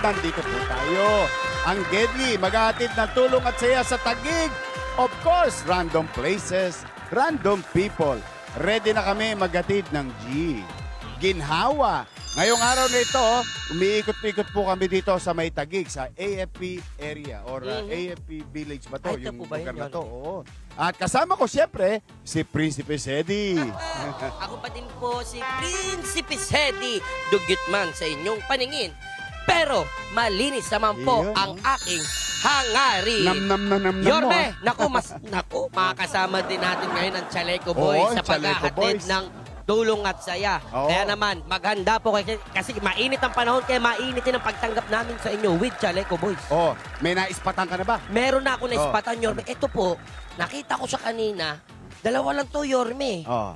nandito po tayo. Ang Gedli, maghahatid ng tulong at saya sa Taguig. Of course, random places, random people. Ready na kami maghatid ng G. Ginhawa. Ngayong araw na ito, umiikot-ikot po kami dito sa may Taguig, sa AFP area or AFP Village ba to? Ito po ba lugar yun, na to. Oo. At kasama ko siyempre, si Prinsipe Sedi. Ako pa din po si Prinsipe Sedi, dugyot man sa inyong paningin. Pero malinis naman po Iyon, ang aking hangarin. Nam-nam-nam-nam-nam Yorme, mo. makakasama din natin ngayon ang Chaleco Boys Oo, sa Chaleco paghahatid Boys. ng tulong at saya. Oo. Kaya naman, maghanda po kayo kasi mainit ang panahon kaya mainit din ang pagtanggap namin sa inyo with Chaleco Boys. Oh, may naispatan ka na ba? Meron na ako na ispatan, Yorme. Ito po, nakita ko sa kanina, dalawa lang to, Yorme. Oh.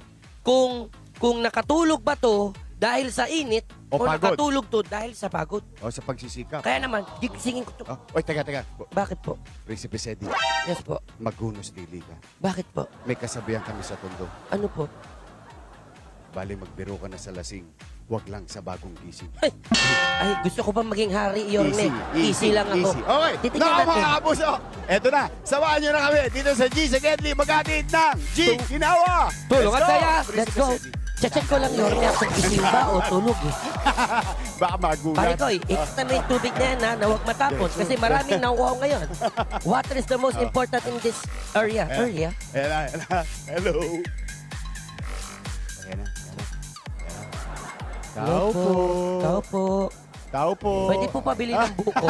Kung nakatulog ba to dahil sa init O o pagod. nakatulog to dahil sa pagod. Oh, sa pagsisikap. Kaya naman, gigisingin ko to. Oh, oy, teka. Bakit po? Prinsipe Sedi, Yes po. maghunos dili ka. Bakit po? May kasabihan kami sa tondo. Ano po? Bali magbiro ka na sa lasing, wag lang sa bagong gising. Ay, gusto ko pa maging hari, Yorme. Easy lang ako. Easy. Okay, Titignan nako natin. mga kapuso. Eto na, samahan nyo na kami dito sa G sa Gedli, maghatid ng G Ginawa. Tulong Let's at go, saya. Prinsipe Let's go. Sedi. Check ko lang, Yorme, kung gising ba o tulog eh. Baka magulat. Pare ko, ikita mo yung tubig na yan ha, na huwag matapon. Kasi maraming nauwaw ngayon. Water is the most important in this area. Ayan na. Hello. Okay na. Tao po. Tao po. Tao po. Pwede po pabili ng buko.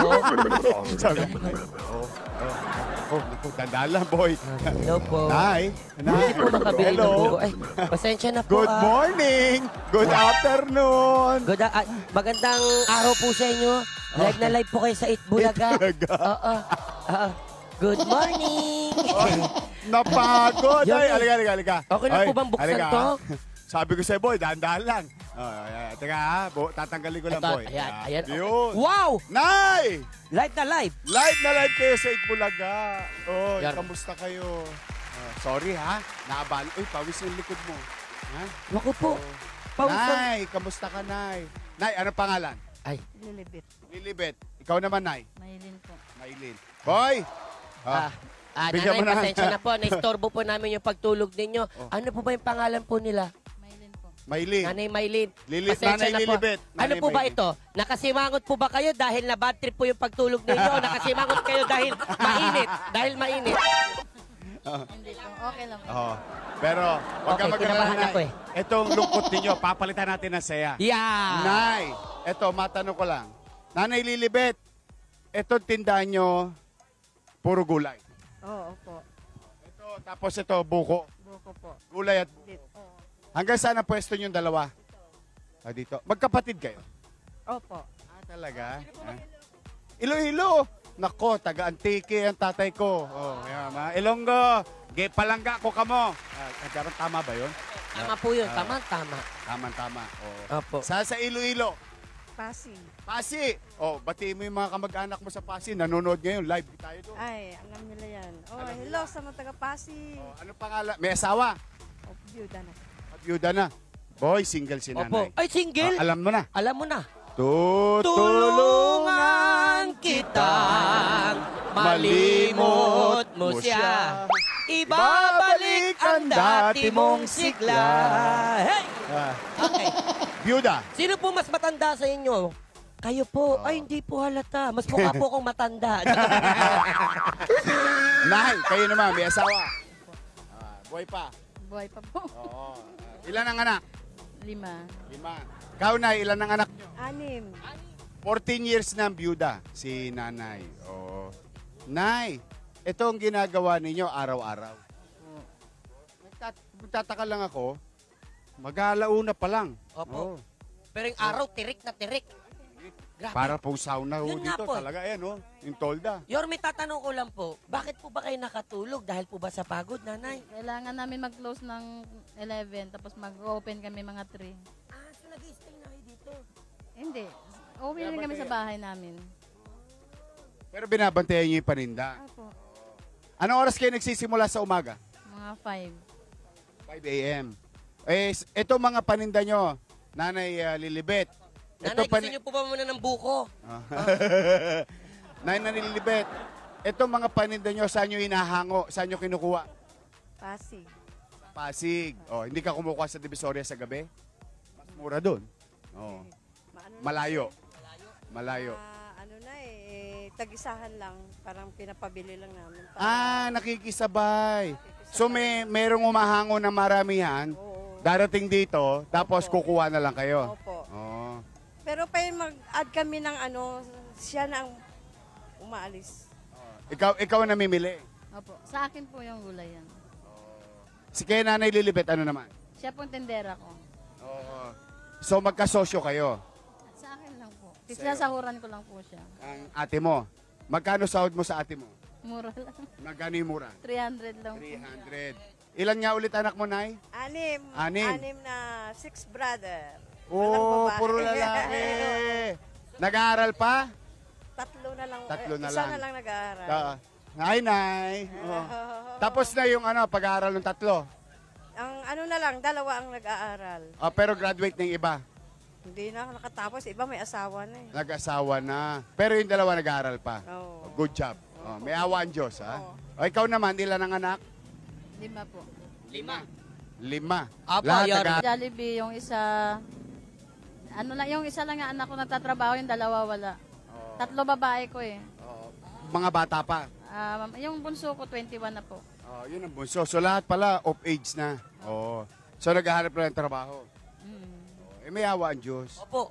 Sabi ko. Naku, tandaan lang, boy. Hello po. Nay. Pwede po makabili ng buko. Hello. Ay, pasensya na po Good morning. Good afternoon. Magandang araw po sa inyo. Live na live po kayo sa Itbulaga. Itbulaga. Oo. Good morning. Napagod. Yun Ay, eh. halika. Okay na po bang buksan halika. to? Sabi ko sa'yo, boy, dahan-dahan lang. Teka ha, tatanggalin ko lang, boy. Ayan. Yun. Wow! Nay! Live na live. Live na live kayo sa Itbulaga. Oh, Yan. kamusta kayo? Sorry ha, naabali. Uy, pawis yung likod mo. Ha? Naku po. Pausan. Nay, kamusta ka, Nay? Nay, ano pangalan? Ay, Lilibit. Lilibet. Ikaw naman, Nay. Maylin po. Maylin. Boy! Bigyan mo nanay, na. pasensya na po. Naistorbo po namin yung pagtulog ninyo. Ano po ba yung pangalan po nila? Maylin po. Maylin. Nanay Maylin. Nanay Lilibet. Ano po ba ito? Nakasimangot po ba kayo dahil na bad trip po yung pagtulog ninyo? O nakasimangot kayo dahil mainit? Dahil mainit? Hindi po. Okay lang po. Oo. Pero, wag ka Okay, mag-alala, kinabahan ako Nay. Itong lungkot ninyo, papalitan natin ng saya. Yeah! Nay, eto, matanong ko lang. Nanay Lilibet, etong tindahan nyo, puro gulay. Oo po. Ito, tapos ito, buko. Buko po. Gulay at Dito. Oo. hanggang saan ang pwesto nyo dalawa? Dito. Magkapatid kayo? Opo. Talaga? Iloilo. Nako, taga-Antique ang tatay ko. Ilonggo. Palangga ko kamo. Tama ba yun? Tama po yun. Tama. Tama. Opo. Sa Iloilo. Pasi. Pasi. Batiin mo yung mga kamag-anak mo sa Pasi. Nanonood ngayon. Live tayo doon. Ay, alam nila yan. Oh, Alam hello sa mga taga Pasi. Ano pangalan? May asawa? Oh, byuda na. Byuda na. Boy, single si Opo. nanay. Ay, single? Alam mo na. Alam mo na. Tutulungan kitang malimot mo siya. Ibabalik ang dati mong sigla. Hey! Okay. Byuda. Sino po mas matanda sa inyo? Kayo po. Ay, hindi po halata. Mas mukha po akong matanda. Nay, kayo naman, may asawa. Buhay pa. Buhay pa po. Oo. Ilan ang anak? 5. 5. Ikaw, Nay, ilan ang anak nyo? 6. 14 years na ang byuda, si nanay. Oo. Nay, ito ang ginagawa ninyo araw-araw. Nagtataka lang ako, mag-aalauna pa lang. Opo. Pero yung araw, tirik na tirik. Grabe. Para po sauna ho Yun nga dito po. talaga. Ayan, yung tolda. Yorme, tatanong ko lang po, bakit po ba kayo nakatulog? Dahil po ba sa pagod, nanay? Kailangan namin mag-close ng 11, tapos mag-open kami mga 3. So nag-stay na kayo dito? Hindi. Uwi na kami sa bahay namin. Pero binabantayan nyo yung paninda. Opo. Anong oras kayo nagsisimula sa umaga? Mga 5. 5 a.m. Ito mga paninda nyo, Nanay Lilibet, Nanay, pa gusto niyo po ba muna ng buko? Nay Nanilibet, itong mga paninda nyo, saan nyo hinahango? Saan nyo kinukuha? Pasig. Pasig. Oh, hindi ka kumukuha sa Divisoria sa gabi? Mas mura doon. Oh. Malayo. Malayo. Ano na tag-isahan lang. Parang pinapabili lang namin. Nakikisabay. So merong umahango na maramihan, Oo. darating dito, tapos Opo. kukuha na lang kayo. Opo. Oh. Pero pa mag-add kami ng siya na ang umaalis. Ikaw ang namimili. Opo. Sa akin po yung gulay yan. Si kaya Nanay Lilibet, ano naman? Siya pong tendera ko. Oo. So magkasosyo kayo. At sa akin lang po. Sinasahuran ko lang po siya. Ang ate mo. Magkano sahod mo sa ate mo? Mura lang. Magkano yung mura? 300 lang po. 300. Ilan nga ulit anak mo, Nay? Anim. Anim. Na 6 brother. Oo, Walang babae. puro lalaki. Nag-aaral pa? Tatlo na lang. Tatlo na isa lang. na lang nag-aaral. Hi, Nay. Oh. Tapos na yung pag-aaral ng tatlo. Ang na lang, dalawa ang nag-aaral. Pero graduate na yung iba. Hindi na nakatapos. Iba may asawa na eh. Nag-asawa na. Pero yung dalawa nag-aaral pa. Oo. Good job. May awa ang Diyos, ha? Oo. O, ikaw naman, ilan ang anak? 5 po. 5. Apo, Lahat Yorme. nag-aaral. Jollibee, yung isa... yung isa lang nga anak ko nagtatrabaho, yung dalawa wala. 3 babae ko eh. Mga bata pa. Yung bunso ko, 21 na po. Yun ang bunso. So lahat pala of age na. Oo. So naghahanap na ng trabaho. May awa ang Diyos. Opo.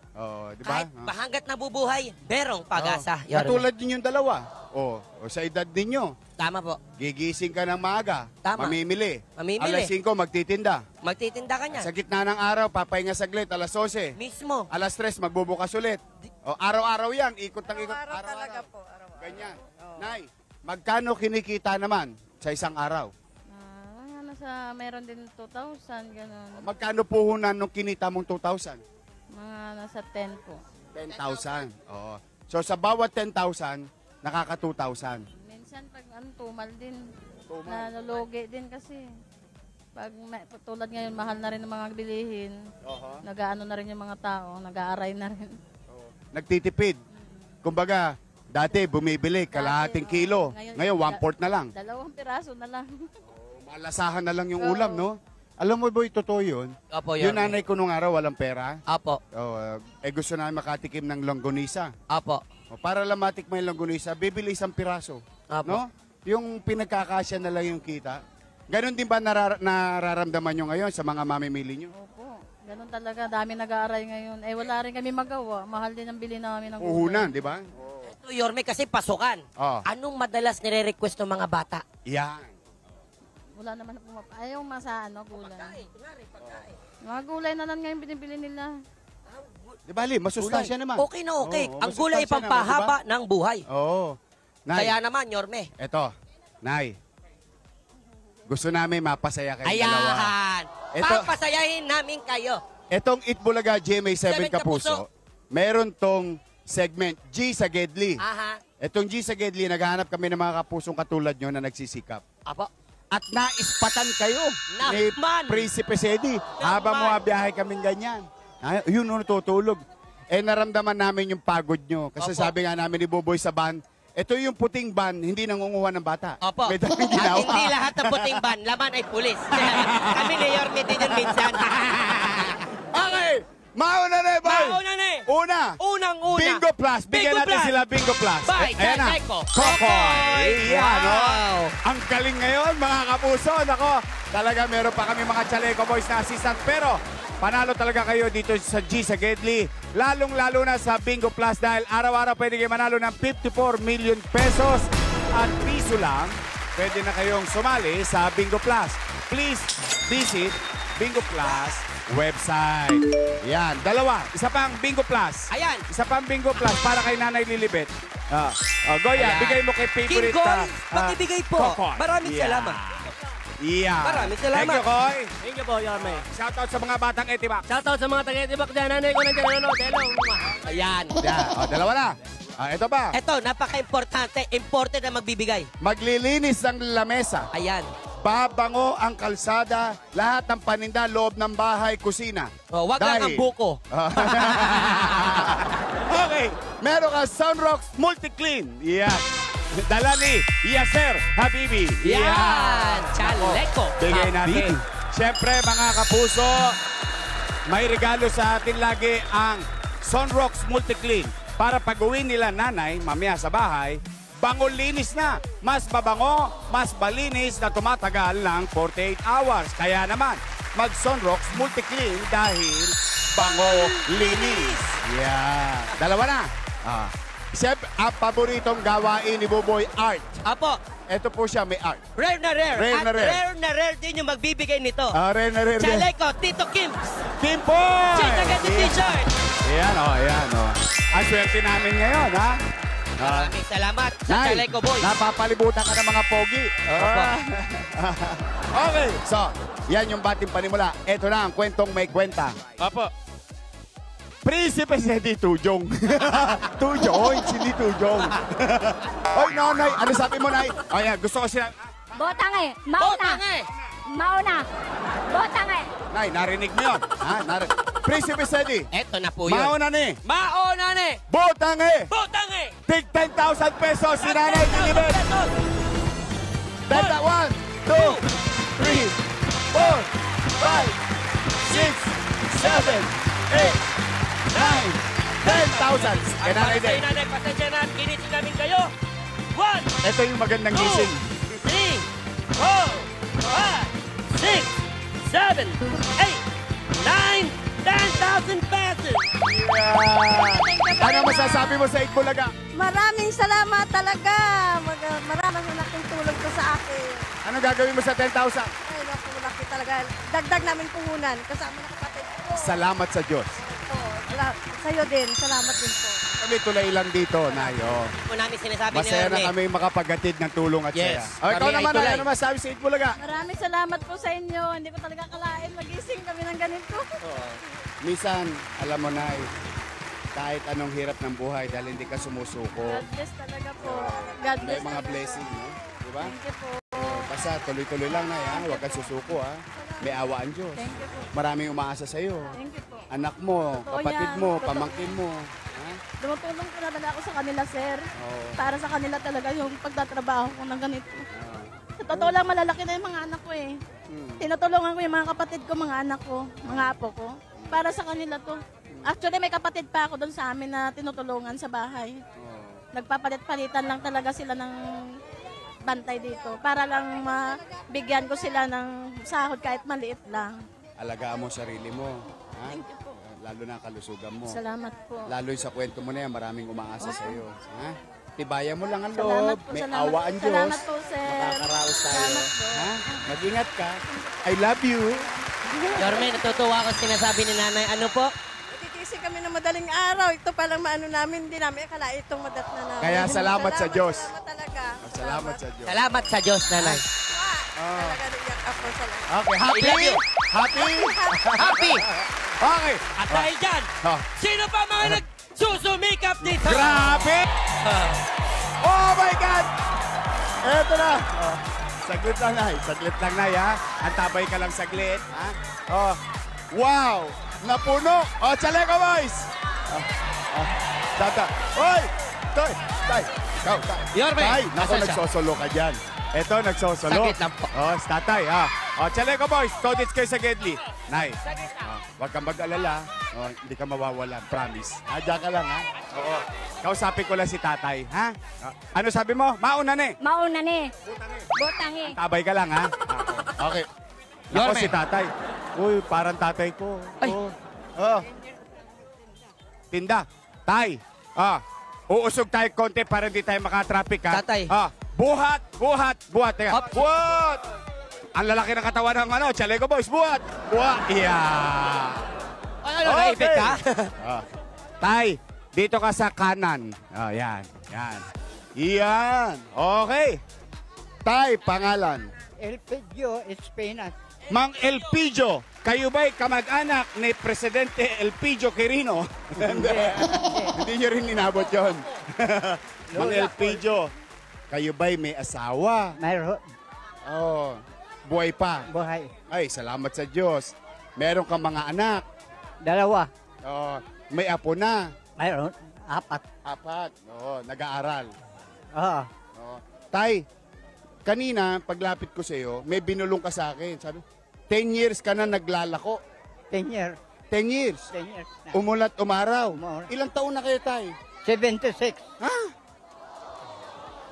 Di ba? Kahit hanggat nabubuhay, merong pag-asa. Yorme. Katulad din yung dalawa. Sa edad ninyo. Tama po. Gigising ka ng maaga. Tama. Mamimili. Mamimili. Alas 5, magtitinda. Magtitinda ka niya. Sa gitna ng araw, papahinga saglit. Alas 12. Mismo. Alas 3, magbubukas ulit. Araw-araw yan. Ikot ng ikot. Araw-araw talaga po. Araw-araw. Ganyan. Oo. Nay, magkano kinikita naman sa isang araw? Meron din 2,000, gano'n. Magkano puhunan nung kinita mong 2,000? Mga nasa 10 po. 10,000. Oo. So sa bawat 10,000, nakaka 2,000. Minsan pag tumal din. Tumal. Nalulugi din kasi. Tulad ngayon, mahal na rin ang mga bilihin. Nag-aano na rin yung mga tao. Nag-aaray na rin. Nagtitipid. Kumbaga, dati bumibili kalahating Dati, kilo. ngayon, Ngayon, 1/4 na lang. 2 piraso na lang. Malasahan na lang yung ulam, no? Alam mo, boy, totoo yun. Opo, Yung Yorme. nanay ko nung araw, walang pera. Opo. Gusto namin makatikim ng longganisa. Opo. Para lang matikman yung longganisa, bibili isang piraso. Opo. No? Yung pinagkakasya na lang yung kita. Ganon din ba nararamdaman nyo ngayon sa mga mamimili nyo? Opo. Ganun talaga. Dami nag-aaray ngayon. Wala rin kami magawa. Mahal din ang bili namin ng Uhunan, di ba? Ito, Yorme, kasi pasukan. Anong madalas nire-request ng mga bata? Yan. Wala naman na ayaw gulay. Mga gulay na lang ngayon binibili nila. Di ba, Lim? Masustansya naman. Okay na okay. Oo, Ang gulay masustansya pampahaba ng buhay. Oo. Nay, Kaya naman, Yorme. eto. Nay. Gusto namin mapasaya kayo dalawa. Ayan! Papasayahin namin kayo. Etong Itbulaga GMA 7 7 Kapuso, meron tong segment G sa Gedli. Aha. Etong G sa Gedli, naghahanap kami ng mga kapusong katulad nyo na nagsisikap. Apo. At naispatan kayo Naman. ni Prinsipe Sedi habang bumabiyahe kaming ganyan. Yun, natutulog. Naramdaman namin yung pagod nyo. Kasi Opo. sabi nga namin ni Boboy sa van, ito yung puting van, hindi nangunguha ng bata. Opo. May dalang At ginawa. hindi lahat ng puting ban, laman ay pulis. Kami ni Yorme din yun minsan. Okay! Mauna na, boy! Mauna na eh. Unang-una. Bingo Plus. Bigyan Bingo natin Plus. sila Bingo Plus. By Ayan na. Checo. Kokoy! Yan, Wow. oh. Ang galing ngayon, mga kapuso. Nako, talaga meron pa kami mga Chaleco Boys na assistant. Pero, panalo talaga kayo dito sa G sa Gedli. Lalong-lalo na sa Bingo Plus dahil araw-araw pwede kayo manalo ng 54 million pesos. At piso lang, pwede na kayong sumali sa Bingo Plus. Please visit Bingo Plus website. Yan, dalawa. Isa pang Bingo Plus. Ayan. Isa pang Bingo Plus para kay Nanay Lilibet. Goya, Ayan. bigay mo kay favorite King Kong, pakibigay po. Kokoy. Maraming salamat. Yeah. Maraming salamat. Thank you, Koy. Thank you po, Yorme. Shoutout sa mga batang Etibak. Shoutout sa mga taga-Etibak dyan. Nanay ko nandiyan nanonood. Hello. Ayan. Yeah. Dalawa na. Ito ba? Ito, napaka-importante. Imported na magbibigay. Maglilinis ng lamesa. Ayan. babango ang kalsada, lahat ng paninda, loob ng bahay, kusina. Oh, wag lang ang Dahil- buko. Okay, meron ka Sunrox Multi-Clean. Yan. Dala ni Yasser Habibi. Yan! Chaleco Bigay natin. Habibi. Siyempre, mga kapuso, may regalo sa atin lagi ang Sunrox Multi-Clean. Para pag-uwi nila nanay, mamaya sa bahay, bango linis na. Mas mabango, mas malinis na tumatagal ng 48 hours. Kaya naman, mag-Sunrox Multi-Clean dahil bango linis. Yeah. Dalawa na. Siyempre, ang paboritong gawain ni Buboy, art. Apo, Ito po siya, may art. rare na rare. Rare At na rare. rare na rare din yung magbibigay nito. Rare na rare. Chaleco, Tito Kim's. Kimpoy! Check agad yung t-shirt. Ayan, ayan, Ang swerte namin ngayon, ha? Maraming salamat sa Nay, Chaleco Boys. napapalibutan ka ng mga pogi. Opo. Okay, so, yan yung bating panimula. Ito na ang kwentong may kwenta. Opo. Prinsipe Sedi Tujong. Tujong, hindi Tujong. Oy, nanay, ano sabi mo, nay? Ayan, gusto ko sila. Botang eh. Mauna. Botang eh. Mauna. Botang eh. Nay, narinig mo yun. Ha? Prinsipe Sedi. Eto na po yun. Mauna ni. Mauna ni. Botang eh. Botang eh. Tig 10,000 pesos si nanay Dilibet. Pesos. Benta 1, 2, 3, 4, 5, 6, 7, 8, 9, 10,000. Kaya nanay Para din. sa'yo, nanay, pasensya na at ginising namin kayo. 1, Ito yung magandang 2, gising. 3, 4, 5, 6, 7, 8, 9, 10,000 pesos. Ano masasabi mo sa Itbulaga? Maraming salamat talaga. Maraming malaking tulong to sa akin. Ano gagawin mo sa 10,000? Ay, naku, laki talaga. Dagdag namin puhunan kasama ng kapatid ko. Salamat sa Diyos. Sa'yo din. Salamat din po. Kami tulay lang dito, Nayo. Po namin sinasabi Masaya ni na kami makapagatid ng tulong at Yes. saya. Ikaw Kami ay naman, tulay. ano masasabi sa Itbulaga? Maraming salamat po sa inyo. Hindi ko talaga kalain magising kami ng ganito. Minsan, alam mo na, kahit anong hirap ng buhay dahil hindi ka sumusuko, God bless talaga po. God may bless mga talaga. blessing, no? Di ba? Thank you po. Basta tuloy-tuloy lang na yan. Huwag kang susuko, ha? May awa ang Diyos. Thank you po. Maraming umaasa sa'yo. Thank you po. Anak mo, Totoo kapatid yan. mo, Totoo. pamangkin mo. Ha? Tumutulong po na talaga ako sa kanila, sir. Oo. Para sa kanila talaga yung pagtatrabaho ko ng ganito. Ah. Sa totoo lang, malalaki na yung mga anak ko eh. Hmm. Tinutulungan ko yung mga kapatid ko, mga anak ko, mga apo ko. Para sa kanila to. Actually, may kapatid pa ako doon sa amin na tinutulungan sa bahay. Oo. Nagpapalit-palitan lang talaga sila ng bantay dito. Para lang mabigyan ko sila ng sahod kahit maliit lang. Alagaan mo sarili mo. Ha? Thank you po. Lalo na ang kalusugan mo. Salamat po. Lalo yung sa kwento mo na yan, maraming umaasa sa iyo. Ha? Tibayan mo lang ang Salamat loob. po, May salamat. awa ang Diyos. Salamat po, sir. Makakaraos tayo. Salamat po. Ha? Mag-ingat ka. I love you. Yorme, natutuwa ako sa sinasabi ni nanay. Ano po? Titising kami ng madaling araw. Ito palang maano namin. Hindi namin akala itong madat na namin. Kaya salamat sa Diyos. Salamat talaga. Salamat sa Diyos. Salamat sa Diyos, nanay. Talaga naiyak ako. Salamat. Okay, I love happy? you. Happy? Happy! Okay. At dahil dyan, Oh. sino pa mga nagsusumikap dito? Grabe! Oh my God! Eto na. Oh. Saglit lang, Nay. Saglit lang, Nay, ha? Antabay ka lang saglit, ha? Oh. Wow! Napuno! Oh, Chaleco Boys! Tata. Hoy! Toy! Tay! Ikaw, tay. Yorme, Tay, naku, asan siya? nagsosolo ka dyan. Eto, nagsosolo. Saglit lang po. Oh, si tatay, ha? Oh, Chaleco Boys, todits kayo sa Gedli. Nay, huwag kang mag-alala. Oh, hindi ka mawawalan, promise. Diyan ka lang, ha? Oo. Kausapin ko lang si tatay, ha? Ano sabi mo? Mauna ni. Mauna ni. Botang eh. Tabay ka lang, ha? Okay. Ako Yorme. si tatay. Uy, parang tatay ko. Ay. Oh. Tinda. Tay. Uusog tayo konti para hindi tayo makatraffic, ha? Tatay. Buhat. Teka. Hop. Buhat. Ang lalaki ng katawan ng Chaleco Boys. Buhat. Yeah. Ano, naipit ka? Tay, dito ka sa kanan. Yan. Yan. Okay. Tay, pangalan. Elpidio Espinas. Mang Elpidio, kayo ba'y kamag-anak ni Presidente Elpidio Quirino? Hindi nyo rin inabot yun. Mang Elpidio, kayo ba'y may asawa? Mayroon. Oh. Buhay pa. Buhay. Ay, salamat sa Diyos. Meron kang mga anak. 2. Oh, may apo na. Mayroon. 4. 4. Oo, nag-aaral. Oo. Oo. Tay, kanina, paglapit ko sa iyo, may binulong ka sa akin. Sabi, 10 years ka na naglalako. 10 years. 10 years. 10 years na. Umulat, umaraw. Umulat. Ilang taon na kayo, Tay? 76. Ha?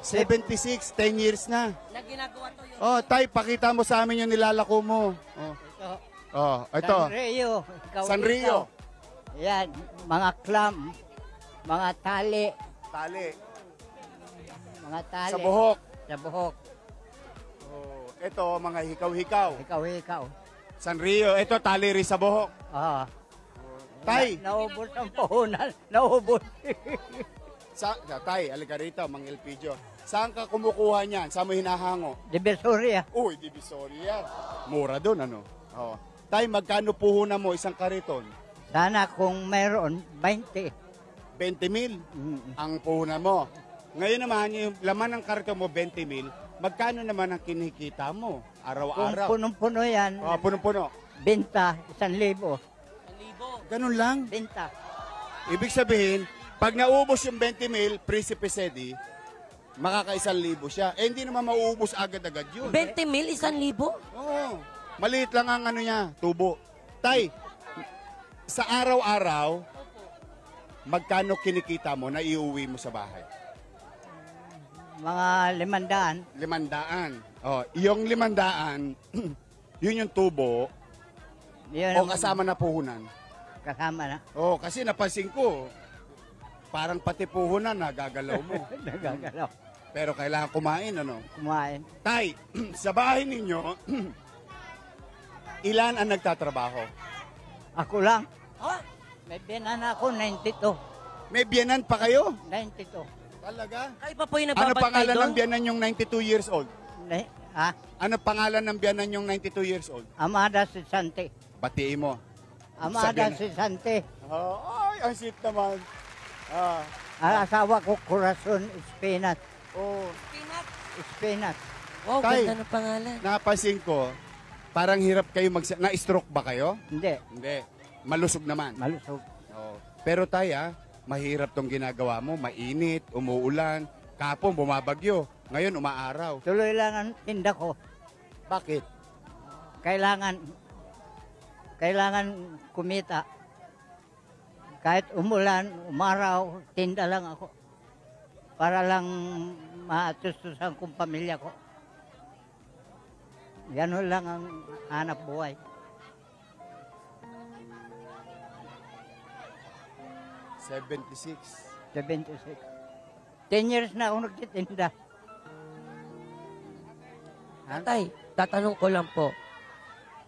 76, 10 years na. Na ginagawa to yun. Oh, Tay, pakita mo sa amin yung nilalako mo. Oh, Ito. oh ito. Sanrio. Ikaw, Sanrio. ikaw. Yan. Mga clam. Mga tali. Tali. Mga tali. Sa buhok. Sa buhok. Oh, ito, mga hikaw-hikaw. Ikaw, ikaw. Sanrio, ito, tali rin sa buhok. Oo. Tay, Naubos ang puhunan. Naubos. Tay, alika rito, Mang Elpidio. Saan ka kumukuha niyan? Saan mo hinahango? Divisoria. Uy, Divisoria. Mura doon, ano? Oh. Tay, magkano puhunan mo isang kariton? Sana kung mayroon, 20. 20 mil Mm. ang puhunan mo. Ngayon naman, yung laman ng kariton mo, 20 mil. Magkano naman ang kinikita mo? Kung Araw-araw. punong-puno yan, Oh, punong-puno. benta, 1,000. Ganun lang. Benta. Ibig sabihin, pag naubos yung 20 mil, Prinsipe Sedi, makaka-1,000 siya. Eh, hindi naman mauubos agad-agad yun. 20 mil, 1,000? Oo. Maliit lang ang ano niya, tubo. Tay, sa araw-araw, magkano kinikita mo na iuwi mo sa bahay? Mga 500. 500. Oh, yung 500, yun yung tubo Yun o kasama na puhunan. kasama na. Oh, kasi napansin ko, parang pati puhunan nagagalaw mo. Nagagalaw. Pero kailangan kumain, ano? Kumain. Tay, sa bahay ninyo, ilan ang nagtatrabaho? Ako lang. Ha? May biyanan ako, 92. May biyanan pa kayo? 92. Talaga? Kayo pa po yung Ano nagbabantay pangalan doon? ng biyanan yung 92 years old? Ha? Ano pangalan ng biyanan yung 92 years old? Amada Sisante. Batiin mo. Amada Sabihin na- Sisante. Oh, ay, ang sweet naman. Ah, Ang asawa ko, Corazon Espinat. oh. Espinat. Wow, Tay. ganda ng pangalan. Napansin ko, parang hirap kayo na-stroke ba kayo? Hindi. Hindi. Malusog naman. Malusog. Oh. Pero Tay, mahirap tong ginagawa mo. Mainit, umuulan, kapon, bumabagyo. Ngayon, umaaraw. Tuloy lang ang tinda ko. Bakit? Kailangan kumita. Kahit umulan, umaraw, tinda lang ako. Para lang maatustusan kong pamilya ko. Ganun lang ang hanap buhay. $76. 76. 10 years na ako nagtitinda. Tay, tatanong ko lang po.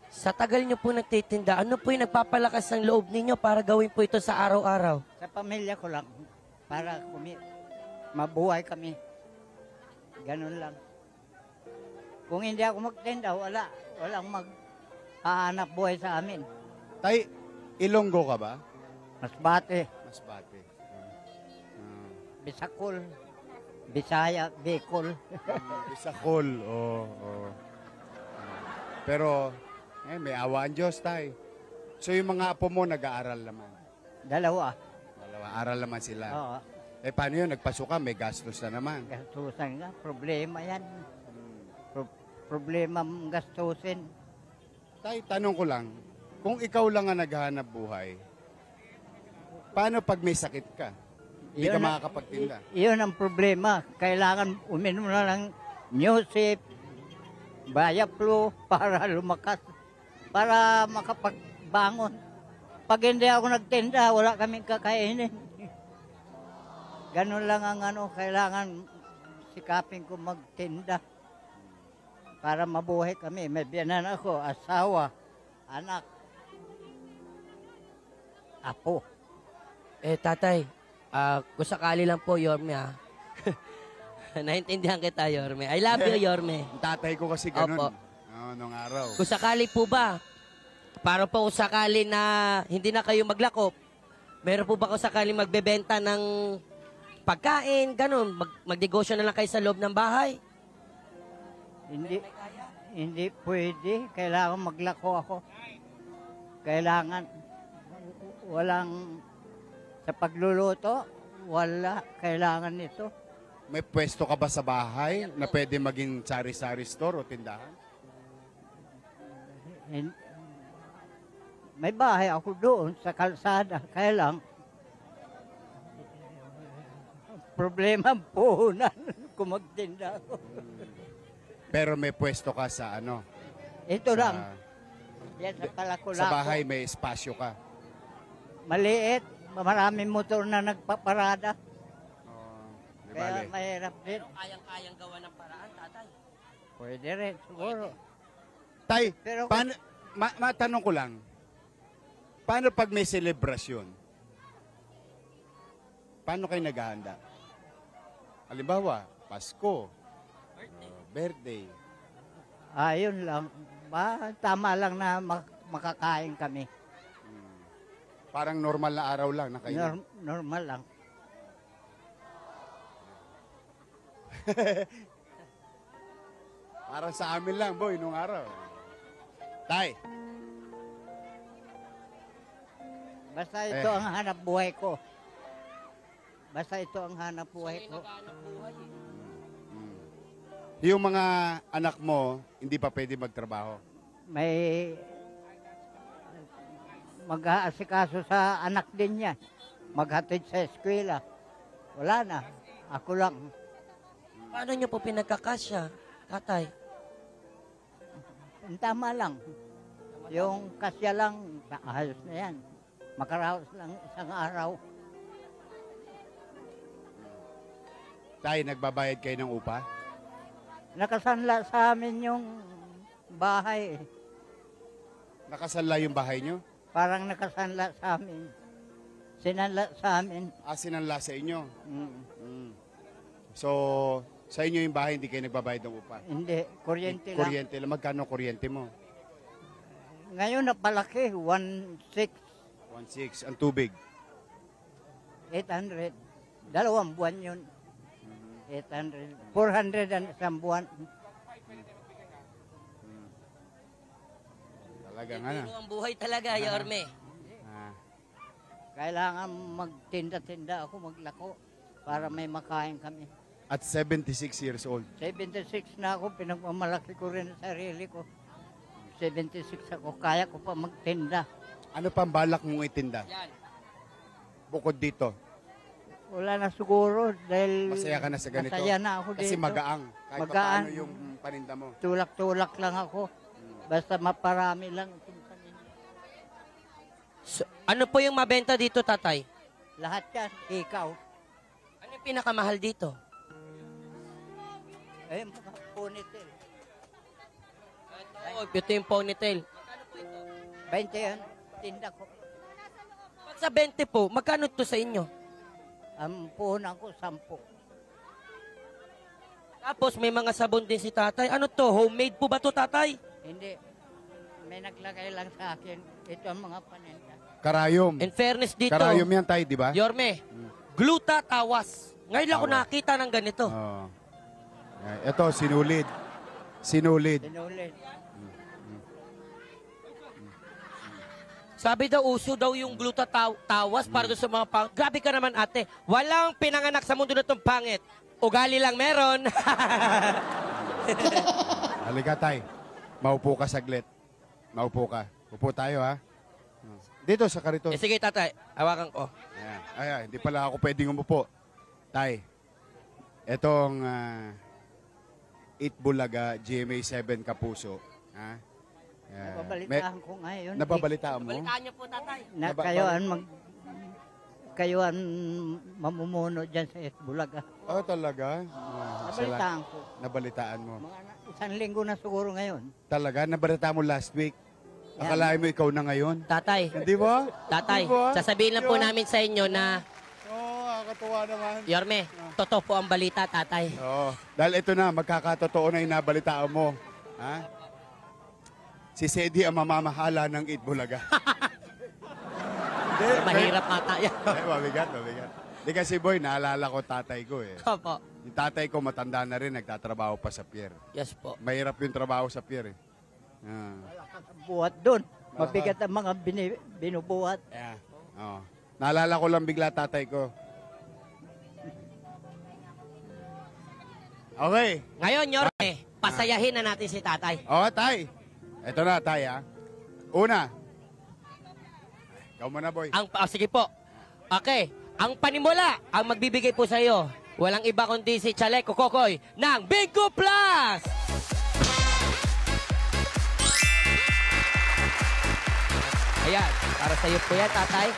Sa tagal niyo po nagtitinda, ano po yung nagpapalakas ng loob ninyo para gawin po ito sa araw-araw? Sa pamilya ko lang. Para mabuhay kami. Ganun lang. Kung hindi ako magtinda, walang maghahanap buhay sa amin. Tay, Ilonggo ka ba? Masbate, Masbate. Bisakol, Bisaya, Bicol. Bisakol. Oo. Pero, may awa ang Diyos, Tay. So, yung mga apo mo, nag-aaral naman. 2. Dalawa, aral naman sila. Oo. Paano yun? Nagpasuka, may gastos na naman. Gastusan nga. Problema yan. Problema ang gastusin. Tay, tanong ko lang, kung ikaw lang ang naghahanap buhay, paano pag may sakit ka? Hindi ka makakapagtinda. Iyon ang problema. Kailangan uminom na ng Newsip, Bayaplo para lumakas. Para makapagbangon. Pag hindi ako nagtinda, wala kaming kakainin. Ganun lang ang kailangan sikapin ko magtinda. Para mabuhay kami. May biyanan ako, asawa, anak, apo. Tatay, kung sakali lang po, Yorme, ha? Naintindihan kita, Yorme. I love you, Yorme. Ang tatay ko kasi ganun. Opo. Nung araw. Kung sakali po ba, para po kung sakali na hindi na kayo maglakop, meron po ba kung sakali magbebenta ng pagkain, ganun, magnegosyo na lang kayo sa loob ng bahay? Hindi pwede. Kailangan maglako ako. Kailangan walang sa pagluluto, wala. Kailangan nito. May pwesto ka ba sa bahay na pwede maging sari-sari store o tindahan? Hin- May bahay ako doon sa kalsada. Kaya lang, problema ang puhunan kung magtinda ako. Pero may pwesto ka sa ano? Ito sa, lang. Yan sa Palako-Lako. sa bahay may espasyo ka. Maliit. Maraming motor na nagpaparada. Di Kaya bale. mahirap din. Kayang-kayang gawa ng paraan, tatay. Pwede rin, siguro. Tay, Pero- paano, matanong ko lang, paano pag may selebrasyon? Paano kayo naghahanda? Halimbawa, Pasko, birthday. Ayun lang. Tama lang na makakain kami. Parang normal na araw lang na kayo. Normal lang. Parang sa amin lang, boy, nung araw. Tay, Basta ito ang hanap buhay ko. Basta ito ang hanap buhay ko. yung mga anak mo, hindi pa pwede magtrabaho. May mag-aasikaso sa anak din niya. Maghatid sa eskwela. Wala na. Ako lang. Paano niyo po pinagkakasya, tatay? Tama lang. Yung kasya lang, ayos na yan. Makaraos lang isang araw. Tay, nagbabayad kayo ng upa? Nakasanla sa amin yung bahay. Nakasanla yung bahay nyo? Parang nakasanla sa amin. Sinanla sa amin. Sinanla sa inyo? Mm. Mm. So, sa inyo yung bahay, hindi kayo nagbabayad ng upa? Hindi, kuryente lang. Kuryente lang. Magkano kuryente mo? Ngayon napalaki, 1,600, 1.6. Ang tubig? 800. 2 buwan yun. 800. 400 ang isang buwan. Talaga nga na. Biro ang buhay talaga, Yorme. Ah. Kailangan magtinda-tinda ako, maglako, para may makain kami. At 76 years old. 76 na ako, pinagmamalaki ko rin ang sarili ko. 76 ako, kaya ko pa magtinda. Ano pang balak mong itinda? Yan. Bukod dito. Wala na siguro dahil Masaya ka na sa ganito? masaya na ako Kasi dito. magaang. Kahit Magaan. paano yung paninda mo. Tulak-tulak lang ako. Basta maparami lang. So, ano po yung mabenta dito, tatay? Lahat yan, ikaw. Ano yung pinakamahal dito? Eh, mga punitil. Ito yung ponytail. 20 yan, tinda ko. Pag sa 20 po, magkano to sa inyo? Ang puhunan ko, 10. Tapos may mga sabon din si tatay. Ano to? Homemade po ba to, tatay? Hindi. May naglagay lang sa akin. Ito ang mga paninda. Karayom. In fairness dito, Karayom yan tayo, di ba? Yorme, gluta tawas. Ngayon lang ako Tawas. nakita ng ganito. Oo. Ito, sinulid. Sinulid. Sinulit. Sabi daw, uso daw yung gluta tawas para doon sa mga Grabe ka naman, ate. Walang pinanganak sa mundo na itong pangit. Ugali lang meron. Halika, tay. Maupo ka saglit. Maupo ka. Upo tayo, ha? Dito sa kariton. Sige, tatay. Hawakan ko. Ayan. Ayan, hindi pala ako pwedeng umupo. Tay, etong Eat Bulaga GMA 7 Kapuso. Ha? Nababalitaan ko ngayon. Nababalitaan mo? Balitaan niyo po, tatay. Na kayo ang mamumuno dyan sa Itbulaga. Oh, talaga? Nabalitaan ko. Nabalitaan mo. Mga isang linggo na siguro ngayon. Talaga? Nabalitaan mo last week? Yan. Akalain mo ikaw na ngayon? Tatay, Hindi ba? tatay, Di ba? sasabihin lang po namin sa inyo na, Oo, nakakatuwa naman. Yorme, totoo po ang balita, tatay. Oo. Dahil ito na, magkakatotoo na yung nabalitaan mo. Ha? Si Sedi ang mamamahala ng Eat Bulaga. Hindi, Mahirap ata yan. Ay, mabigat, mabigat. Di kasi boy, naalala ko tatay ko eh. Opo. Yung tatay ko matanda na rin, nagtatrabaho pa sa pier. Yes po. Mahirap yung trabaho sa pier eh. Ah. Buhat doon. Mabigat ang mga binubuhat. Yeah. Oh. Naalala ko lang bigla tatay ko. Okay. Ngayon, Yorme, pasayahin na natin si tatay. Oh, tay. Ito na, tay ha. Una. Ikaw muna, boy. Sige po. Okay. Ang panimula, ang magbibigay po sa iyo, walang iba kundi si Chaleco Kokoy ng Bingo Plus! Ayan, para sa iyo po yan, tatay.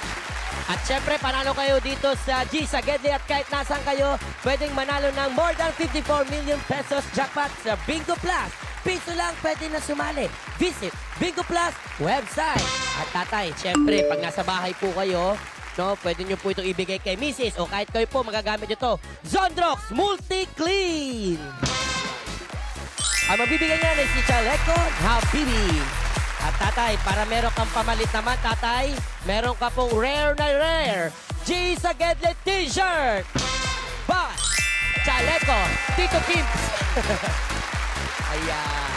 At syempre, panalo kayo dito sa G sa Gedli at kahit nasan kayo, pwedeng manalo ng more than 54 million pesos jackpot sa Bingo Plus. Piso lang pwede na sumali. Visit Bingo Plus website. At tatay, syempre, pag nasa bahay po kayo, no, pwede nyo po itong ibigay kay Mrs. o kahit kayo po magagamit ito. Zondrox Multi-Clean. Ang mabibigyan niya ay si Chaleco Habibi. At tatay, para meron kang pamalit naman, tatay, meron ka pong rare na rare G sa Gedli t-shirt. By Chaleco Tito Kimps. Ayan.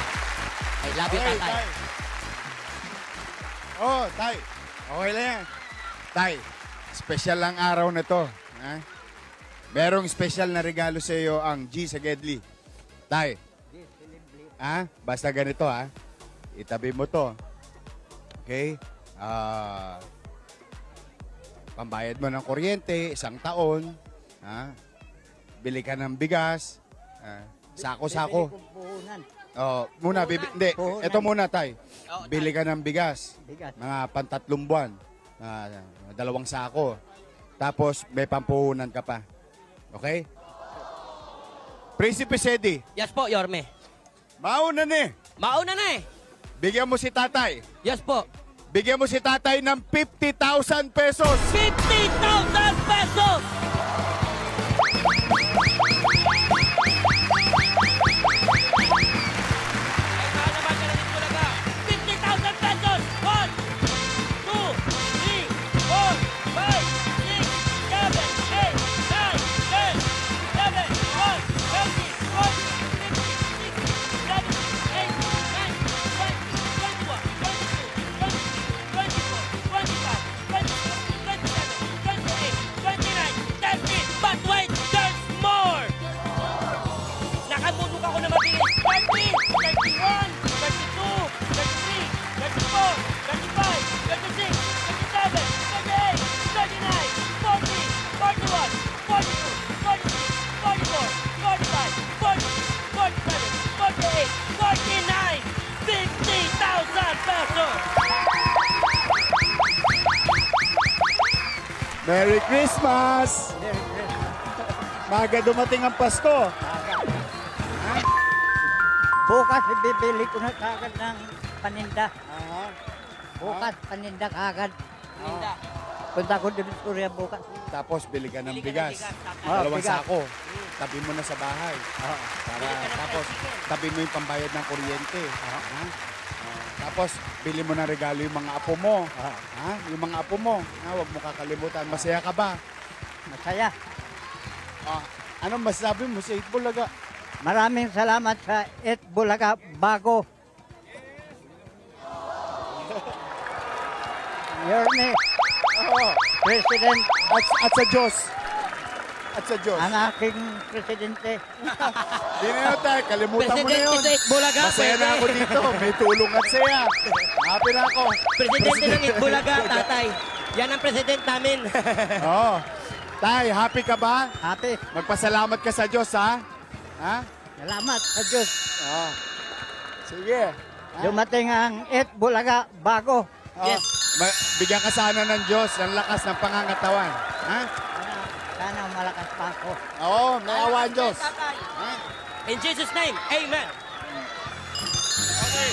I love you, Okay, tatay. tay. Oh, tay. Okay lang yan. Tay, special lang araw na to. Ha? Merong special na regalo sa iyo ang G sa Gedli. Tay. Ha? Basta ganito ha. Itabi mo to. Okay? Pambayad mo ng kuryente, 1 taon. Ha? Bili ka ng bigas. Sako-sako. Bibili kong puhunan. Oh, muna, hindi. Puhunan. Ito muna, tay. Oo, Bili ka ng bigas. Bigas. Mga 3 buwan. 2 sako. Tapos, may pampuhunan ka pa. Okay? Prinsipe Sedi, Yes po, Yorme. mauna na eh. Mauna na eh. Bigyan mo si tatay. Yes po. Bigyan mo si tatay ng 50,000 pesos. 50,000 pesos! Ay, mahal naman ka na dito talaga. 50,000 pesos! 1, 2, 3, 4, 5, 6, 7, 8, 9, 10, 11, 12, 13, 14, 15, 16, 17, 18, 19, 20, 21, 22, 23, 24, 25, 26, 27, 28, 29, 30. But wait, there's more! Nakabulok ako na mabilis. 30, 31, 32, 33, 34, 35, 36, 37, 38, 39, 40, 41, 42, 43, 44, 45, 46, 47, 48, 49, 50,000 pesos! Merry Christmas! Maga dumating ang Pasko. Bukas ibibili ko na kagad ng paninda. Bukas paninda kagad. Linda. Punta ko din Surya bukas. Tapos bili ka ng Bili ka ng bigas. bigas, tatay. 2 bigas. sako. Tabi mo na sa bahay. Para, Bili ka ng tapos tricycle. tabi mo yung pambayad ng kuryente. Ha? Tapos bili mo ng regalo yung mga apo mo. Ha? Yung mga apo mo. Ha? Huwag mo kakalimutan. Masaya ka ba? Masaya. Anong masasabi mo sa Itbulaga? Maraming salamat sa Itbulaga Bago. Yorme, Oo. President, At sa Diyos. At sa Diyos. ang aking presidente. Di na yun tayo. Kalimutan mo na Presidente yun. sa Itbulaga, Masaya na pwede. ako dito. May tulong at saya. Happy na ako. Presidente ng Itbulaga, tatay. Yan ang president namin. Oo. Tay, happy ka ba? Happy. Magpasalamat ka sa Diyos, ha? Ha? Salamat sa Diyos. Oo. Sige. Dumating ang Itbulaga Bago. Oo. Yes. Bigyan ka sana ng Diyos ng lakas ng pangangatawan. Ha? Sana malakas pa ako. Oo, may awa ang Diyos. Ha? In Jesus' name, amen. Okay.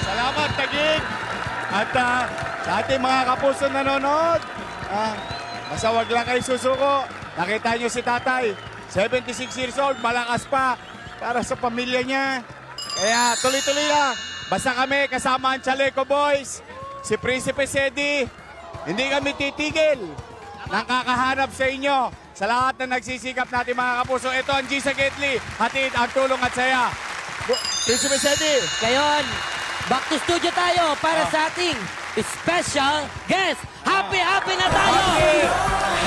Salamat, Tagig. At sa ating mga kapuso nanonood, basta wag lang kayo susuko. Nakita nyo si tatay, 76 years old, malakas pa para sa pamilya niya. Kaya tuloy-tuloy lang. Basta kami kasama ang Chaleco Boys, si Prinsipe Sedi, hindi kami titigil. Nakakahanap sa inyo. Sa lahat na nagsisikap natin mga kapuso, ito ang G sa Gedli. Hatid ang tulong at saya. Prinsipe Sedi. Ngayon, back to studio tayo para sa ating special guest. Happy na tayo!